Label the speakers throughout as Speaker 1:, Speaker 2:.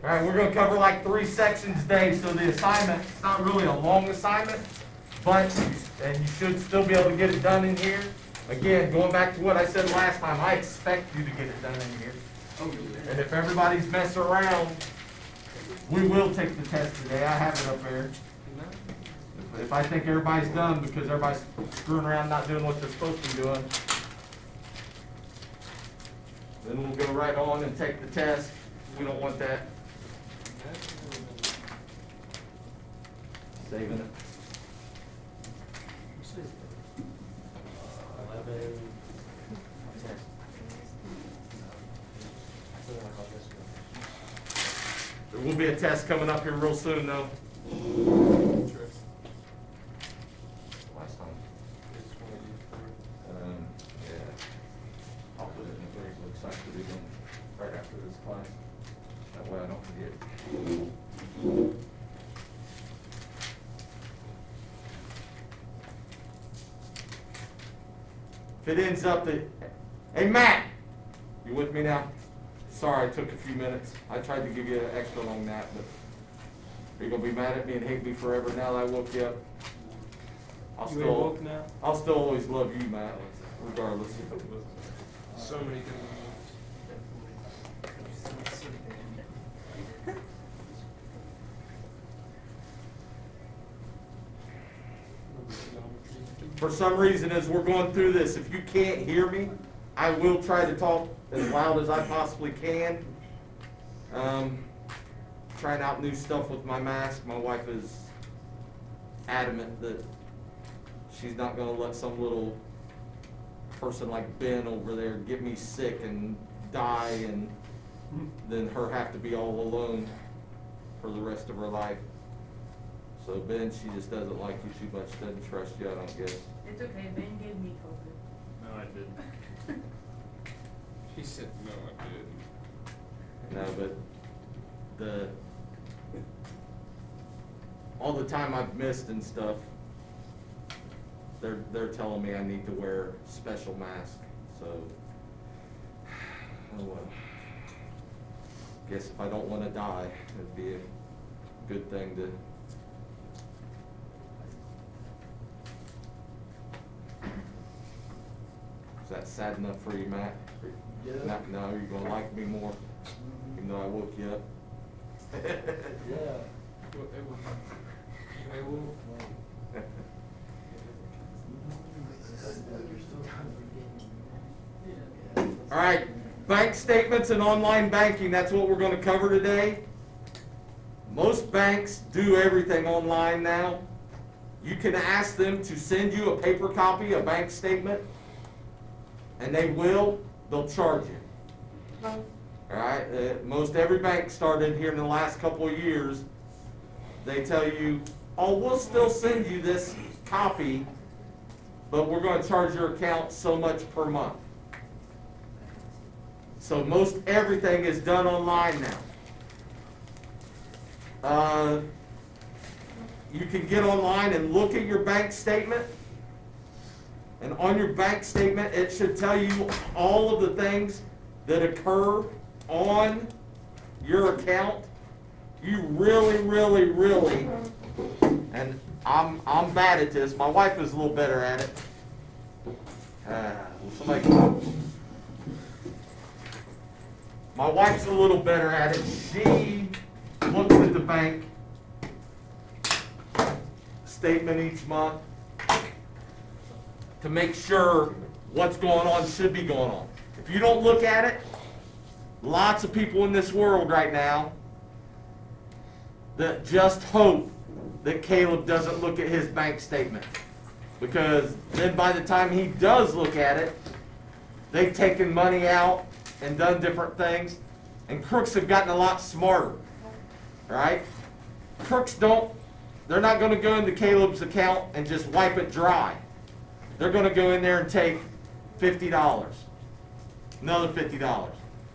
Speaker 1: All right, we're going to cover like 3 sections today, so the assignment, it's not really a long assignment, and you should still be able to get it done in here. Again, going back to what I said last time, I expect you to get it done in here. And if everybody's messing around, we will take the test today. I have it up there. If I think everybody's done because everybody's screwing around not doing what they're supposed to be doing, then we'll go right on and take the test. We don't want that. Saving it.
Speaker 2: 11.
Speaker 1: There will be a test coming up here real soon, though. Last time. Yeah. I'll put it in the grade. Looks like to do them right after this class. That way I don't forget. If it ends up that, hey Matt, you with me now? Sorry, it took a few minutes. I tried to give you an extra long nap, but are you gonna be mad at me and hate me forever now that I woke you up? I'll still always love you, Matt, regardless.
Speaker 3: So many things.
Speaker 1: For some reason, as we're going through this, if you can't hear me, I will try to talk as loud as I possibly can. Trying out new stuff with my mask. My wife is adamant that she's not going to let some little person like Ben over there get me sick and die and then her have to be all alone for the rest of her life. So Ben, she just doesn't like you too much, doesn't trust you, I don't guess.
Speaker 4: It's okay, Ben gave me COVID.
Speaker 3: No, I didn't. He said, no, I didn't.
Speaker 1: No, but all the time I've missed and stuff, they're telling me I need to wear a special mask. So, oh well. Guess if I don't want to die, it'd be a good thing to. Is that sad enough for you, Matt?
Speaker 2: Yeah.
Speaker 1: No, you're gonna like me more, even though I woke you up.
Speaker 2: Yeah.
Speaker 1: All right, bank statements and online banking, that's what we're going to cover today. Most banks do everything online now. You can ask them to send you a paper copy, a bank statement, and they'll charge you. All right, most every bank started here in the last couple of years. They tell you, oh, we'll still send you this copy, but we're going to charge your account so much per month. So most everything is done online now. You can get online and look at your bank statement. And on your bank statement, it should tell you all of the things that occur on your account. You really, and I'm bad at this. My wife is a little better at it. My wife's a little better at it. She looks at the bank statement each month to make sure what's going on should be going on. If you don't look at it, lots of people in this world right now that just hope that Caleb doesn't look at his bank statement. Because then by the time he does look at it, they've taken money out and done different things. And crooks have gotten a lot smarter. Right? Crooks they're not going to go into Caleb's account and just wipe it dry. They're going to go in there and take $50, another $50.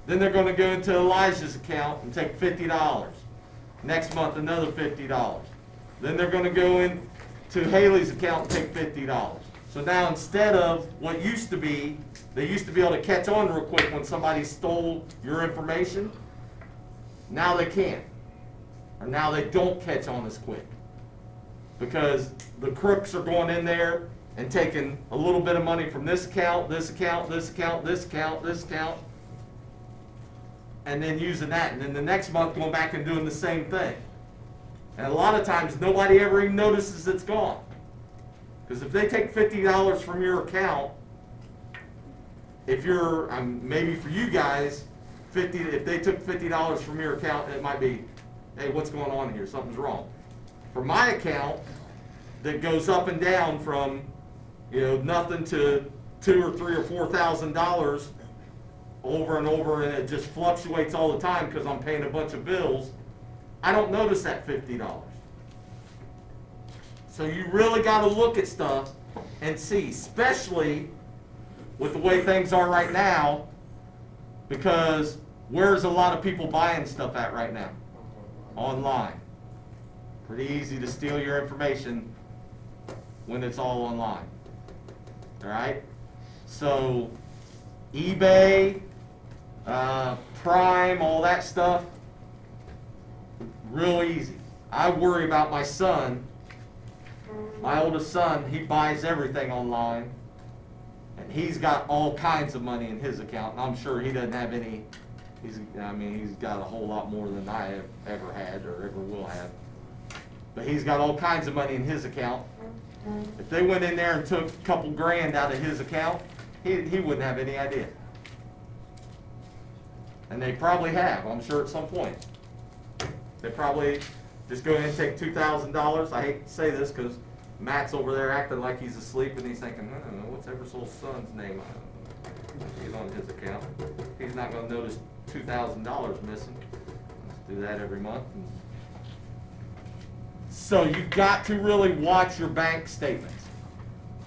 Speaker 1: Then they're going to go into Elijah's account and take $50. Next month, another $50. Then they're going to go into Haley's account and take $50. So now instead of what used to be, they used to be able to catch on real quick when somebody stole your information. Now they can't. Or now they don't catch on as quick. Because the crooks are going in there and taking a little bit of money from this account, this account, this account, this account, this account, and then using that. And then the next month going back and doing the same thing. And a lot of times nobody ever even notices it's gone. Because if they take $50 from your account, if you're, maybe for you guys, if they took $50 from your account, it might be, hey, what's going on here? Something's wrong. For my account, that goes up and down from, nothing to $2,000 or $3,000 or $4,000 over and over, and it just fluctuates all the time because I'm paying a bunch of bills. I don't notice that $50. So you really got to look at stuff and see, especially with the way things are right now, because where's a lot of people buying stuff at right now? Online. Pretty easy to steal your information when it's all online. All right? So eBay, Prime, all that stuff, real easy. I worry about my son. My oldest son, he buys everything online, and he's got all kinds of money in his account, and I'm sure he doesn't have any. He's got a whole lot more than I have ever had or ever will have. But he's got all kinds of money in his account. If they went in there and took a couple grand out of his account, he wouldn't have any idea. And they probably have, I'm sure, at some point. They probably just go in and take $2,000. I hate to say this because Matt's over there acting like he's asleep, and he's thinking, I don't know, what's Ebersole's son's name? He's on his account. He's not going to notice $2,000 missing. Let's do that every month. So you've got to really watch your bank statements.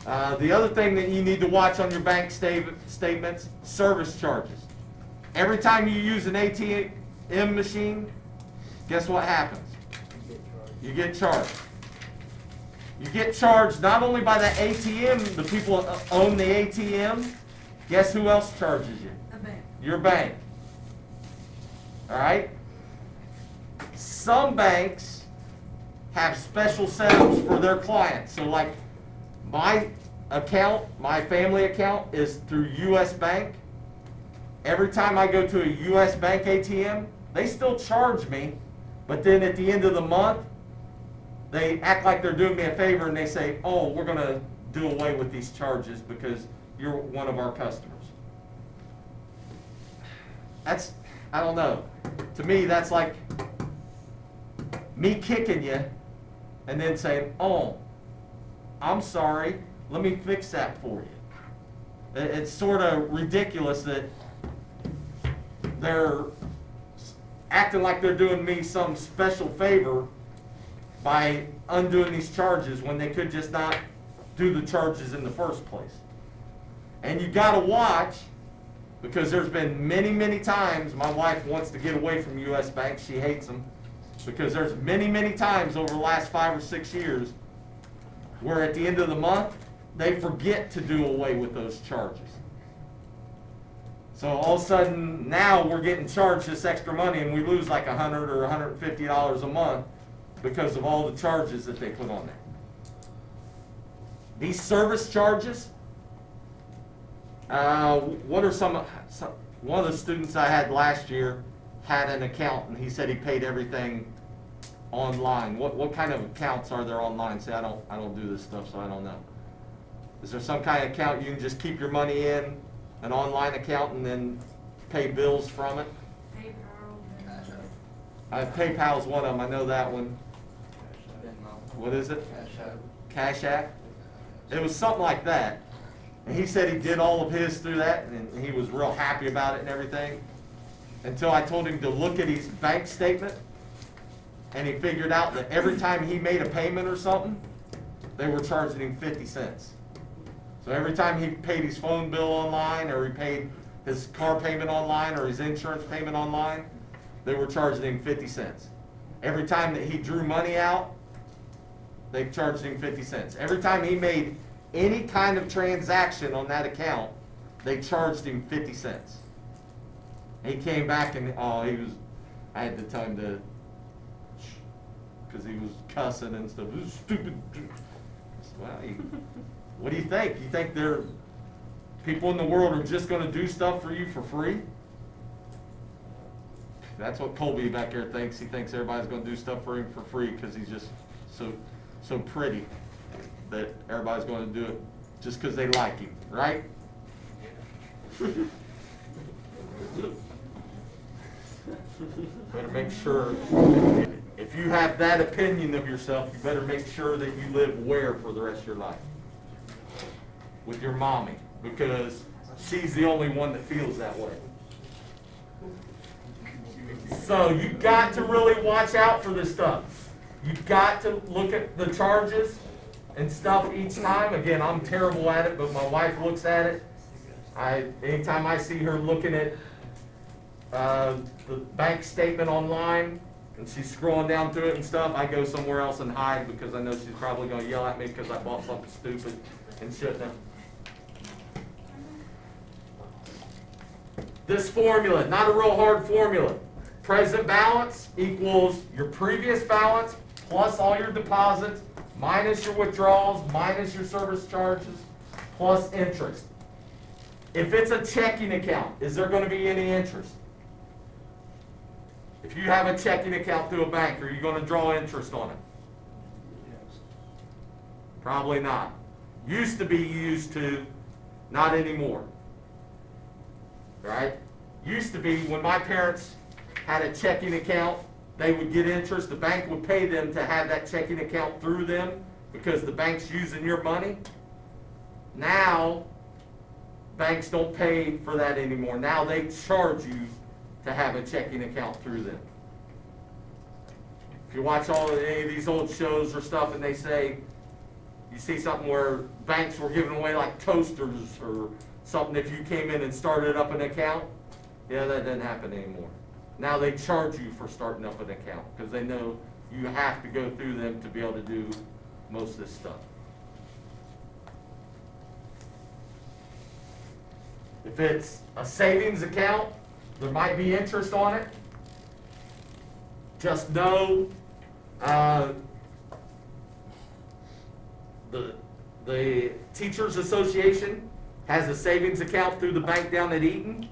Speaker 1: The other thing that you need to watch on your bank statements, service charges. Every time you use an ATM machine, guess what happens? You get charged. You get charged not only by the ATM, the people that own the ATM, guess who else charges you?
Speaker 4: A bank.
Speaker 1: Your bank. All right? Some banks have special setups for their clients. So like my account, my family account is through US Bank. Every time I go to a US Bank ATM, they still charge me, but then at the end of the month, they act like they're doing me a favor and they say, oh, we're going to do away with these charges because you're one of our customers. That's, I don't know. To me, that's like me kicking you and then saying, oh, I'm sorry, let me fix that for you. It's sort of ridiculous that they're acting like they're doing me some special favor by undoing these charges when they could just not do the charges in the first place. And you got to watch, because there's been many, many times my wife wants to get away from US Bank. She hates them. Because there's many, many times over the last 5 or 6 years where at the end of the month, they forget to do away with those charges. So all of a sudden, now we're getting charged this extra money and we lose like $100 or $150 a month because of all the charges that they put on there. These service charges, what are one of the students I had last year had an account and he said he paid everything online. What kind of accounts are there online? Say, I don't do this stuff, so I don't know. Is there some kind of account you can just keep your money in, an online account, and then pay bills from it? PayPal's one of them. I know that one. What is it? Cash App. It was something like that. And he said he did all of his through that, and he was real happy about it and everything. Until I told him to look at his bank statement, and he figured out that every time he made a payment or something, they were charging him 50 cents. So every time he paid his phone bill online, or he paid his car payment online, or his insurance payment online, they were charging him 50 cents. Every time that he drew money out, they charged him 50 cents. Every time he made any kind of transaction on that account, they charged him 50 cents. He came back and I had to tell him to, because he was cussing and stuff. This is stupid. I said, well, what do you think? You think people in the world are just going to do stuff for you for free? That's what Colby back there thinks. He thinks everybody's going to do stuff for him for free because he's just so pretty that everybody's going to do it just because they like him, right? Better make sure, if you have that opinion of yourself, you better make sure that you live where for the rest of your life? With your mommy, because she's the only one that feels that way. So you got to really watch out for this stuff. You've got to look at the charges and stuff each time. Again, I'm terrible at it, but my wife looks at it. Anytime I see her looking at the bank statement online and she's scrolling down through it and stuff, I go somewhere else and hide because I know she's probably going to yell at me because I bought something stupid and shouldn't have. This formula, not a real hard formula. Present balance equals your previous balance plus all your deposits minus your withdrawals minus your service charges plus interest. If it's a checking account, is there going to be any interest? If you have a checking account through a bank, are you going to draw interest on it?
Speaker 2: Yes.
Speaker 1: Probably not. Used to be used to, not anymore. Right? Used to be when my parents had a checking account, they would get interest. The bank would pay them to have that checking account through them because the bank's using your money. Now, banks don't pay for that anymore. Now they charge you to have a checking account through them. If you watch any of these old shows or stuff and they say, you see something where banks were giving away like toasters or something if you came in and started up an account, yeah, that doesn't happen anymore. Now they charge you for starting up an account because they know you have to go through them to be able to do most of this stuff. If it's a savings account, there might be interest on it. Just know the Teachers Association has a savings account through the bank down at Eaton.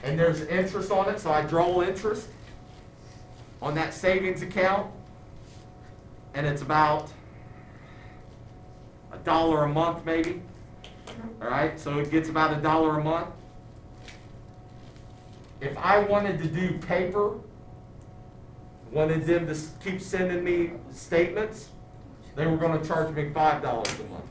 Speaker 1: And there's interest on it, so I draw interest on that savings account. And it's about $1 a month maybe. All right, so it gets about $1 a month. If I wanted to do paper, wanted them to keep sending me statements, they were going to charge me $5 a month.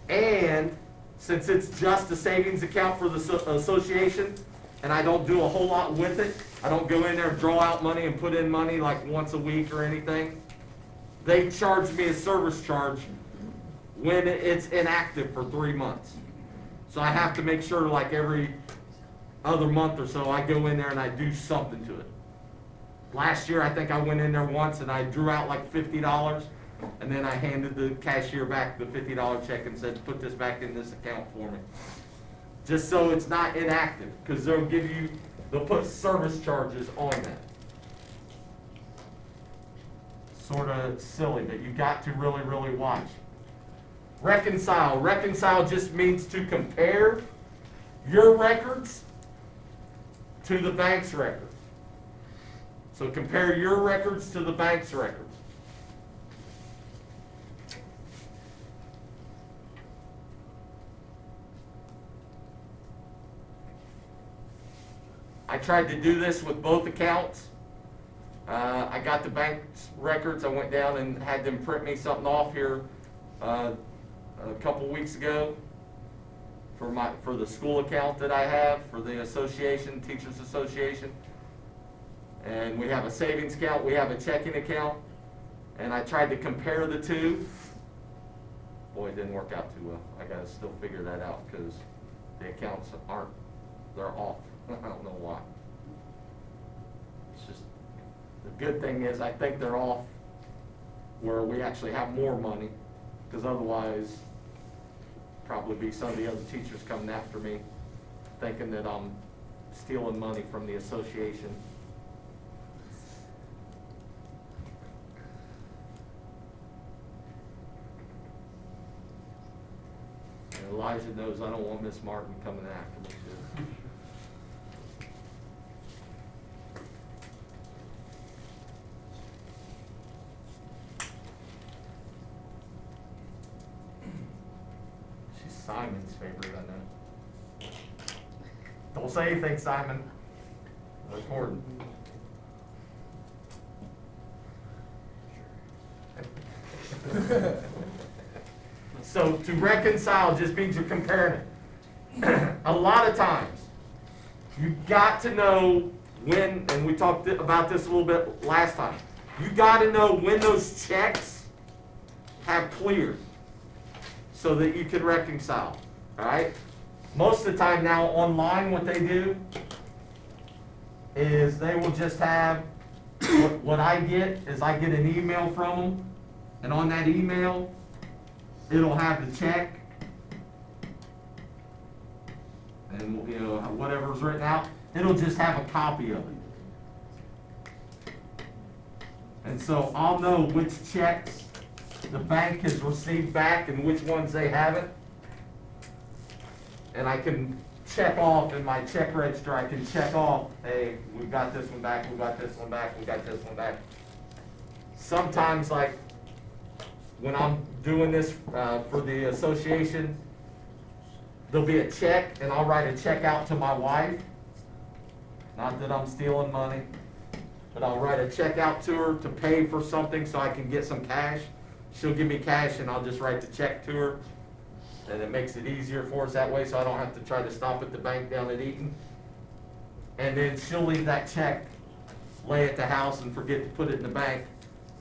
Speaker 1: And since it's just a savings account for the association, and I don't do a whole lot with it, I don't go in there and draw out money and put in money like once a week or anything, they charge me a service charge when it's inactive for 3 months. So I have to make sure like every other month or so I go in there and I do something to it. Last year I think I went in there once and I drew out like $50 and then I handed the cashier back the $50 check and said, put this back in this account for me. Just so it's not inactive, because they'll put service charges on that. Sort of silly, but you got to really, really watch. Reconcile. Reconcile just means to compare your records to the bank's records. So compare your records to the bank's records. I tried to do this with both accounts. I got the bank's records. I went down and had them print me something off here a couple weeks ago for the school account that I have for the association, Teachers Association. And we have a savings account, we have a checking account, and I tried to compare the two. Boy, it didn't work out too well. I got to still figure that out because the accounts they're off. I don't know why. It's just, the good thing is I think they're off where we actually have more money, because otherwise probably be some of the other teachers coming after me thinking that I'm stealing money from the association. And Elijah knows I don't want Miss Martin coming after me too. She's Simon's favorite, I know. Don't say anything, Simon. Recording. So to reconcile just means you're comparing it. A lot of times, you got to know when, and we talked about this a little bit last time, you got to know when those checks have cleared so that you can reconcile, all right? Most of the time now online what they do is they will just have, what I get is I get an email from them, and on that email, it'll have the check, and you know, whatever's written out, it'll just have a copy of it. And so I'll know which checks the bank has received back and which ones they haven't. And I can check off in my check register, I can check off, hey, we got this one back, we got this one back, we got this one back. Sometimes, like, when I'm doing this for the association, there'll be a check, and I'll write a check out to my wife. Not that I'm stealing money, but I'll write a check out to her to pay for something so I can get some cash. She'll give me cash, and I'll just write the check to her. And it makes it easier for us that way, so I don't have to try to stop at the bank down at Eaton. And then she'll leave that check, lay at the house, and forget to put it in the bank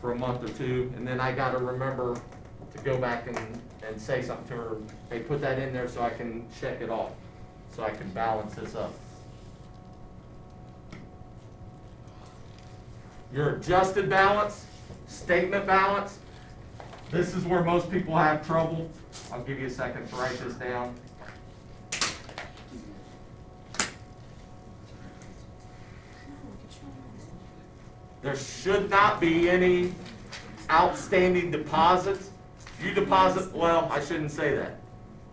Speaker 1: for a month or two. And then I gotta remember to go back and say something to her, hey, put that in there so I can check it off, so I can balance this up. Your adjusted balance, statement balance, this is where most people have trouble. I'll give you a second to write this down. There should not be any outstanding deposits. If you deposit, well, I shouldn't say that.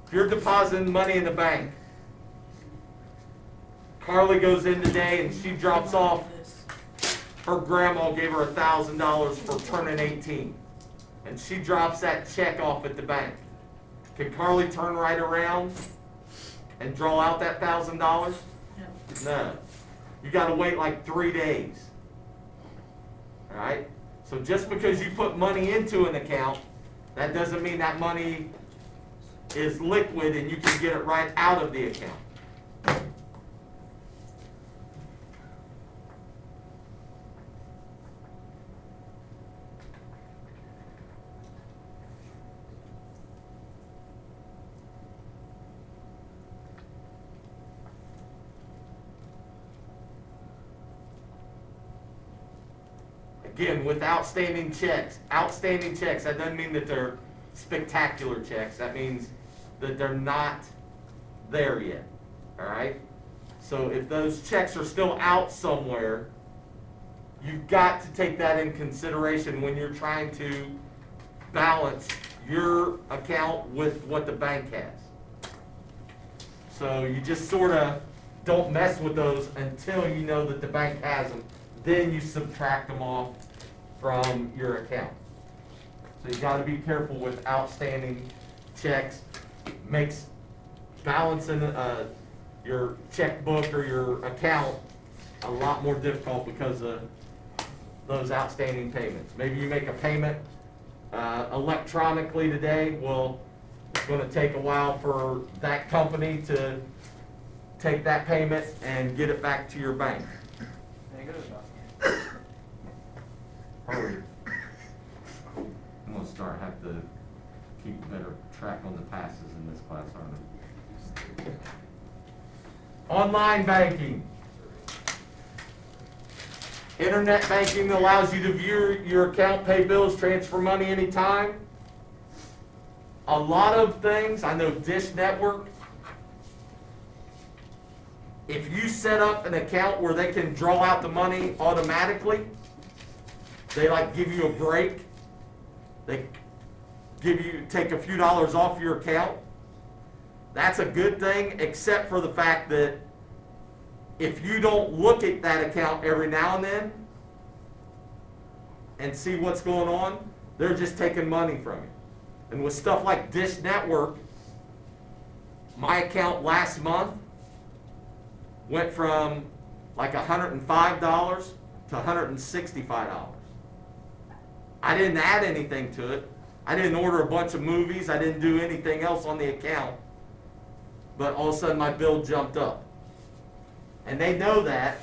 Speaker 1: If you're depositing money in the bank, Carly goes in today and she drops off, her grandma gave her $1,000 for turning 18. And she drops that check off at the bank. Can Carly turn right around and draw out that $1,000?
Speaker 4: No.
Speaker 1: No. You gotta wait like 3 days. Alright? So just because you put money into an account, that doesn't mean that money is liquid and you can get it right out of the account. Again, with outstanding checks, that doesn't mean that they're spectacular checks. That means that they're not there yet, all right? So if those checks are still out somewhere, you've got to take that in consideration when you're trying to balance your account with what the bank has. So you just sort of don't mess with those until you know that the bank has them. Then you subtract them off from your account. So you got to be careful with outstanding checks. Makes balancing your checkbook or your account a lot more difficult because of those outstanding payments. Maybe you make a payment electronically today. Well, it's going to take a while for that company to take that payment and get it back to your bank. Hurry. I'm going to have to keep better track on the passes in this class, aren't I? Online banking. Internet banking allows you to view your account, pay bills, transfer money anytime. A lot of things, I know Dish Network, if you set up an account where they can draw out the money automatically, they like give you a break, they take a few dollars off your account, that's a good thing, except for the fact that if you don't look at that account every now and then and see what's going on, they're just taking money from you. And with stuff like Dish Network, my account last month went from like $105 to $165. I didn't add anything to it. I didn't order a bunch of movies. I didn't do anything else on the account. But all of a sudden my bill jumped up. And they know that.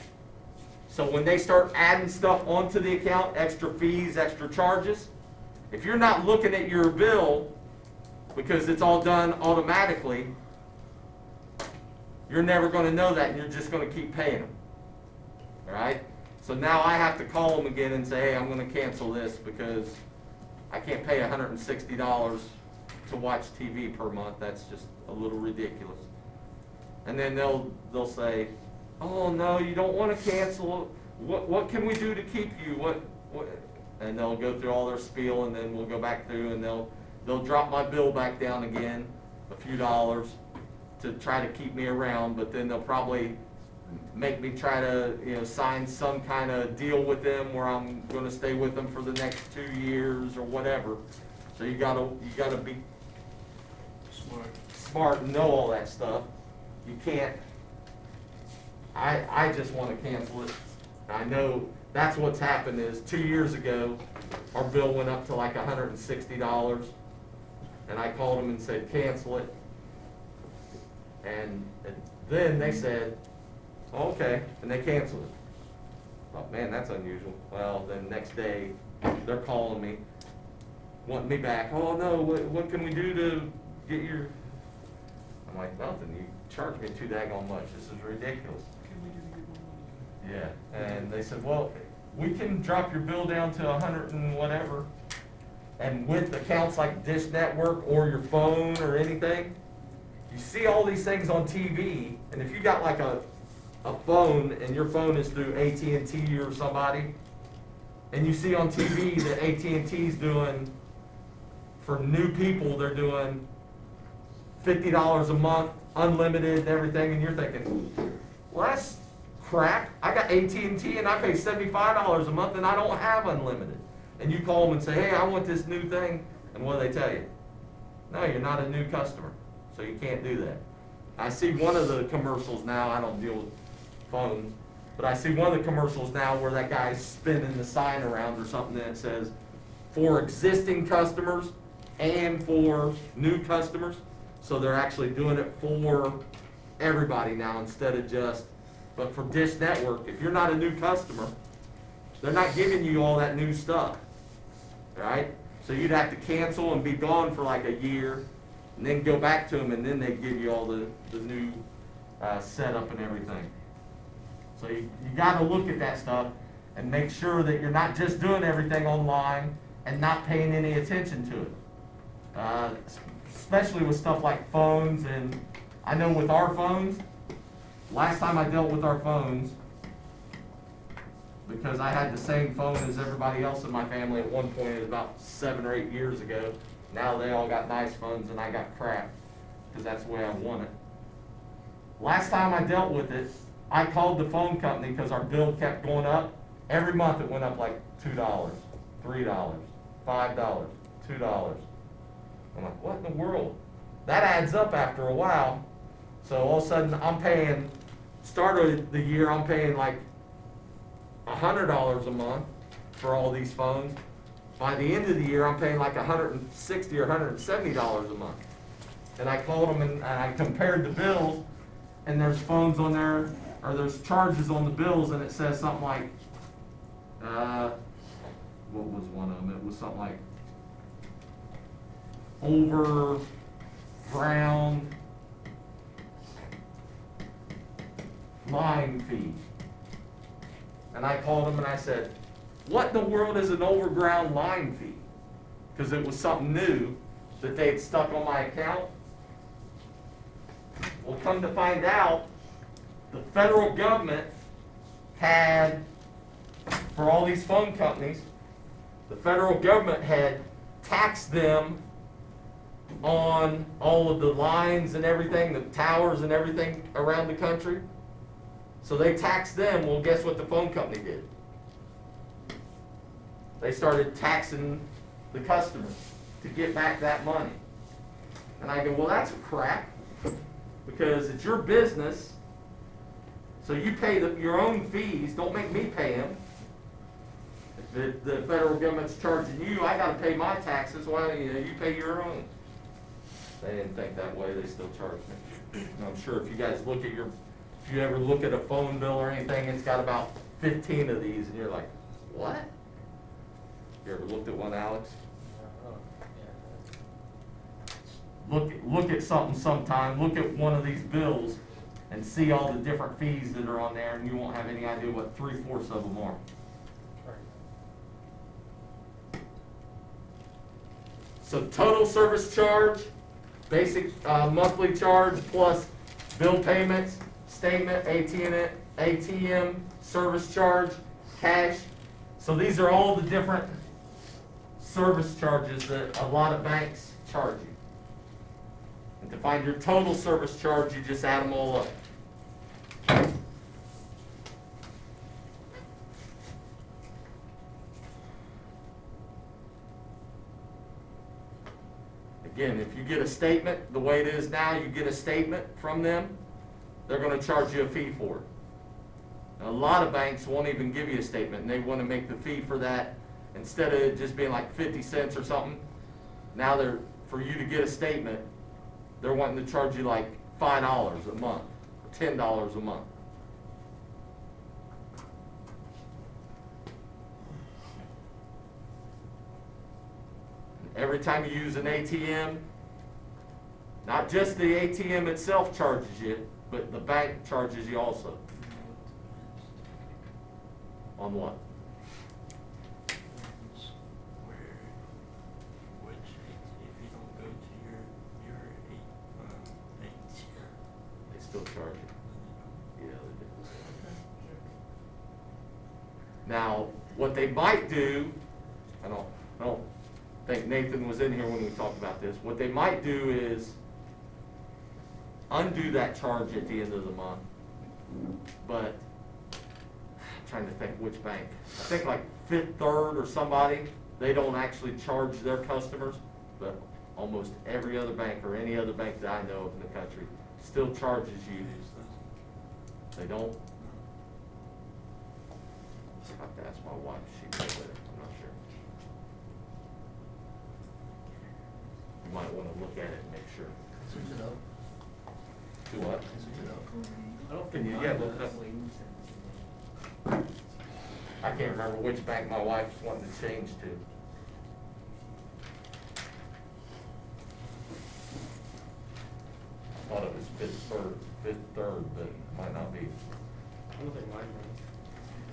Speaker 1: So when they start adding stuff onto the account, extra fees, extra charges, if you're not looking at your bill because it's all done automatically, you're never going to know that, and you're just going to keep paying them. All right? So now I have to call them again and say, hey, I'm going to cancel this because I can't pay $160 to watch TV per month. That's just a little ridiculous. And then they'll say, oh no, you don't want to cancel. What can we do to keep you? What? And they'll go through all their spiel, and then we'll go back through, and they'll drop my bill back down again, a few dollars, to try to keep me around. But then they'll probably make me try to sign some kind of deal with them where I'm going to stay with them for the next 2 years or whatever. So you gotta be smart and know all that stuff. You can't. I just want to cancel it. I know that's what's happened is 2 years ago, our bill went up to like $160, and I called them and said, cancel it. And then they said, oh, okay, and they canceled it. Oh man, that's unusual. Well, then next day, they're calling me, wanting me back. Oh no, what can we do to get your... I'm like, nothing, you charge me too daggone much. This is ridiculous. Yeah, and they said, well, we can drop your bill down to 100 and whatever, and with accounts like Dish Network or your phone or anything, you see all these things on TV, and if you got like a phone and your phone is through AT&T or somebody, and you see on TV that AT&T's doing, for new people, they're doing $50 a month, unlimited and everything, and you're thinking, well, that's crap. I got AT&T and I pay $75 a month and I don't have unlimited. And you call them and say, hey, I want this new thing. And what do they tell you? No, you're not a new customer, so you can't do that. I see one of the commercials now, I don't deal with phones, but I see one of the commercials now where that guy's spinning the sign around or something that says, for existing customers and for new customers. So they're actually doing it for everybody now instead of just... But for Dish Network, if you're not a new customer, they're not giving you all that new stuff, right? So you'd have to cancel and be gone for like a year, and then go back to them, and then they give you all the new setup and everything. So you got to look at that stuff and make sure that you're not just doing everything online and not paying any attention to it. Especially with stuff like phones, and I know with our phones, last time I dealt with our phones, because I had the same phone as everybody else in my family at one point, it was about 7 or 8 years ago. Now they all got nice phones and I got crap, because that's the way I want it. Last time I dealt with it, I called the phone company because our bill kept going up. Every month it went up like $2, $3, $5, $2. I'm like, what in the world? That adds up after a while. So all of a sudden I'm paying, start of the year I'm paying like $100 a month for all these phones. By the end of the year I'm paying like $160 or $170 a month. And I called them and I compared the bills, and there's phones on there, or there's charges on the bills, and it says something like, what was one of them? It was something like overground line fee. And I called them and I said, what in the world is an overground line fee? Because it was something new that they had stuck on my account. Well, come to find out, the federal government had, for all these phone companies, the federal government had taxed them on all of the lines and everything, the towers and everything around the country. So they taxed them. Well, guess what the phone company did? They started taxing the customers to get back that money. And I go, well, that's crap, because it's your business, so you pay your own fees. Don't make me pay them. If the federal government's charging you, I got to pay my taxes. Why don't you pay your own? They didn't think that way. They still charge me. And I'm sure if you guys look at if you ever look at a phone bill or anything, it's got about 15 of these, and you're like, what? You ever looked at one, Alex? Look at something sometime. Look at one of these bills and see all the different fees that are on there, and you won't have any idea what 3/4 of them are. So total service charge, basic monthly charge plus bill payments, statement, ATM, service charge, cash. So these are all the different service charges that a lot of banks charge you. And to find your total service charge, you just add them all up. Again, if you get a statement, the way it is now, you get a statement from them, they're going to charge you a fee for it. And a lot of banks won't even give you a statement, and they want to make the fee for that, instead of it just being like 50 cents or something, now for you to get a statement, they're wanting to charge you like $5 a month, or $10 a month. Every time you use an ATM, not just the ATM itself charges you, but the bank charges you also. On what? They still charge you. Yeah, they do. Now, what they might do, I don't think Nathan was in here when we talked about this. What they might do is undo that charge at the end of the month. But I'm trying to think which bank. I think like Fifth Third or somebody, they don't actually charge their customers, but almost every other bank or any other bank that I know of in the country still charges you. They don't? I have to ask my wife if she knows that. I'm not sure. You might want to look at it and make sure.
Speaker 2: Switch it up.
Speaker 1: Do what?
Speaker 2: Switch it up.
Speaker 3: I don't
Speaker 1: Can
Speaker 3: think
Speaker 1: you,
Speaker 3: mine
Speaker 1: yeah, look it
Speaker 3: does.
Speaker 1: up. I can't remember which bank my wife's wanting to change to. I thought it was Fifth Third, but it might not be.
Speaker 3: I don't think mine does.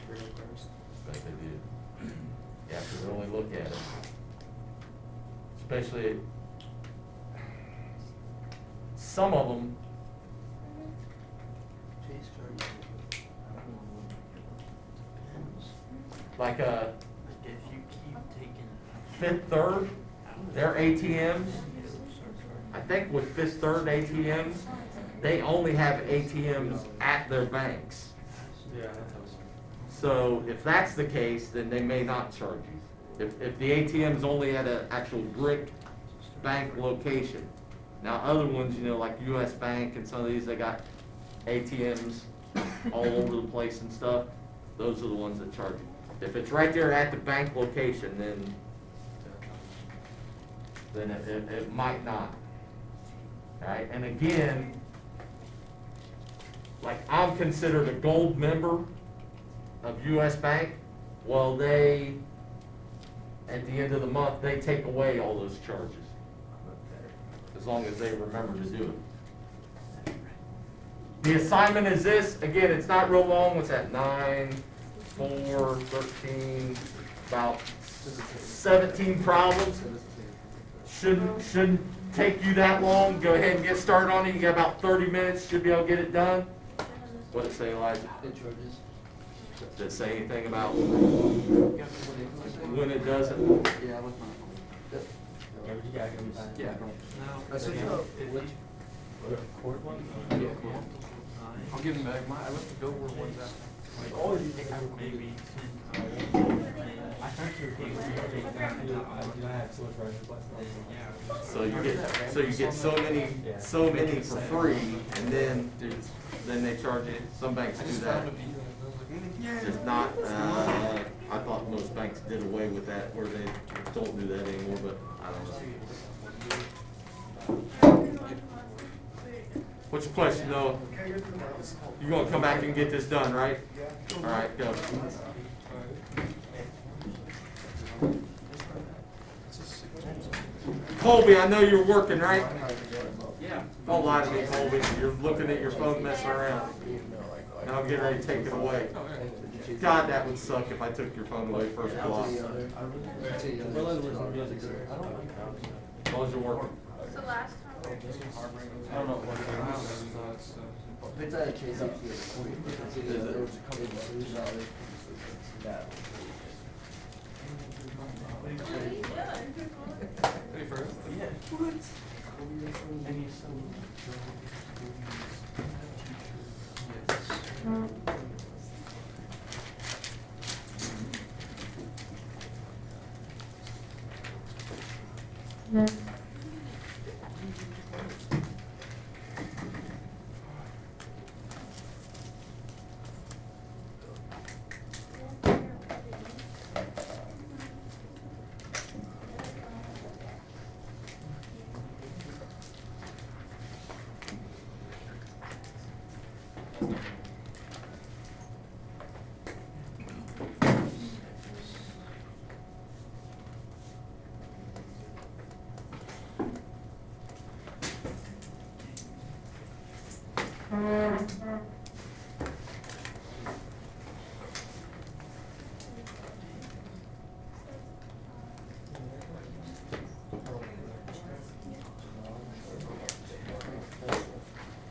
Speaker 3: Real first.
Speaker 1: I think they do. You have to really look at it. Especially, some of them,
Speaker 2: Chase charges you. I don't know what depends.
Speaker 1: like
Speaker 2: Like if you keep taking.
Speaker 1: Fifth Third, their ATMs, I think with Fifth Third ATMs, they only have ATMs at their banks.
Speaker 3: Yeah, that was.
Speaker 1: So if that's the case, then they may not charge you. If the ATM's only at an actual brick bank location. Now other ones, like US Bank and some of these, they got ATMs all over the place and stuff. Those are the ones that charge you. If it's right there at the bank location, then it might not. All right, and again, like I'm considered a gold member of US Bank. Well, they, at the end of the month, they take away all those charges, as long as they remember to do it. The assignment is this, again, it's not real long. What's that, 9, 4, 13, about 17 problems. Shouldn't take you that long. Go ahead and get started on it. You got about 30 minutes, should be able to get it done. What'd it say, Elijah?
Speaker 2: It charges.
Speaker 1: Did it say anything about when it doesn't?
Speaker 2: Yeah, I looked on it. Yeah. That's it.
Speaker 5: Court one?
Speaker 2: Yeah, cool. I'll give them back mine. I left the Dover ones out.
Speaker 5: Maybe. I think you're getting, I have so much right.
Speaker 1: So you get so many for free, and then they charge you. Some banks do that. It's not. I thought most banks did away with that, where they don't do that anymore. But I don't know. What's your question, Noah? You gonna come back and get this done, right? All right, go. Colby, I know you're working, right?
Speaker 2: Yeah.
Speaker 1: Don't lie to me, Colby. You're looking at your phone messing around. Now I'm getting ready to take it away. God, that would suck if I took your phone away first class. As long as you're working.
Speaker 4: So last time.
Speaker 2: I don't know what it's at a case up here. There was a couple of decisions out there.
Speaker 4: What are you doing?
Speaker 3: Ready for it?
Speaker 5: Yeah.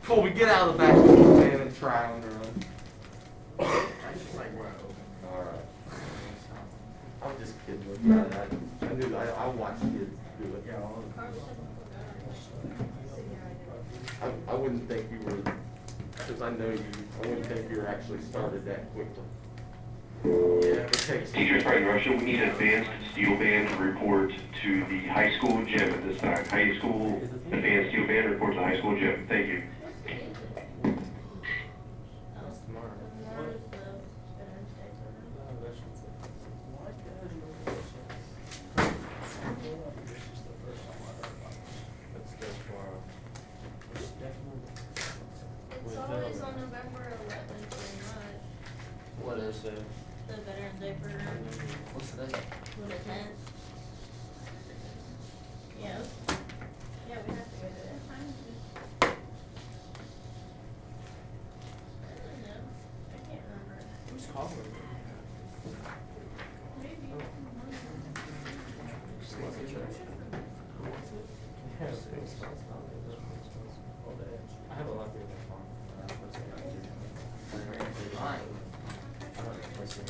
Speaker 1: Colby, get out of the back of the book, man, and try on your own. Alright. I'm just kidding with you. I knew, I watched kids do it. I wouldn't think you were, because I know you, I wouldn't think you were actually started that quickly. Yeah, it takes.
Speaker 6: Teacher Sergeant Russia, we need an advanced steel band to report to the high school gym at this time. High school advanced steel band report to the high school gym. Thank you.
Speaker 4: It's always on November 11th, pretty much.
Speaker 2: What is it?
Speaker 4: The Veterans Day program.
Speaker 2: What's the date?
Speaker 4: The 10th. Yeah. Yeah, we have to go to that. I don't know. I can't remember.
Speaker 2: Who's calling?
Speaker 4: Maybe.
Speaker 5: I have a lot of people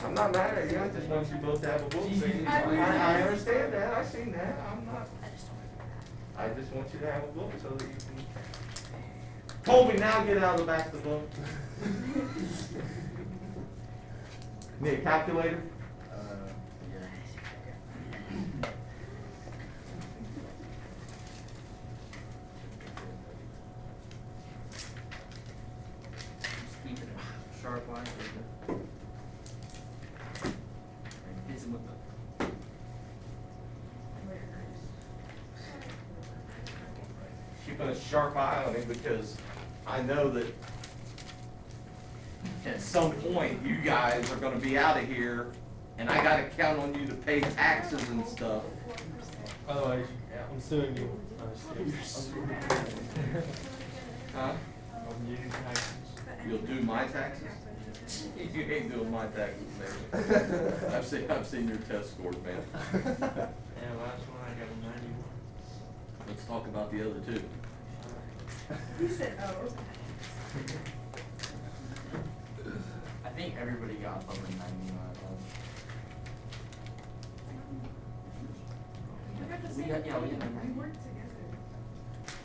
Speaker 1: I'm not mad at you, I just want you both to have a book. I understand that, I seen that, I'm not. I just want you to have a book so that you can. Colby, now get out of the back of the book. Need a calculator?
Speaker 2: Keep it sharp line. Hit him with the.
Speaker 1: Keeping a sharp eye on him because I know that at some point you guys are gonna be out of here and I gotta count on you to pay taxes and stuff.
Speaker 5: Otherwise, I'm suing you.
Speaker 1: Huh?
Speaker 5: I'm using taxes.
Speaker 1: You'll do my taxes? You ain't doing my taxes, man. I've seen your test scores, man.
Speaker 5: Yeah, last one I got a 91.
Speaker 1: Let's talk about the other two.
Speaker 4: He said, oh.
Speaker 2: think everybody got over 90
Speaker 7: We got the
Speaker 2: We
Speaker 7: same
Speaker 2: got- yeah, we
Speaker 7: thing.
Speaker 2: got
Speaker 7: We
Speaker 2: 90.
Speaker 7: worked together.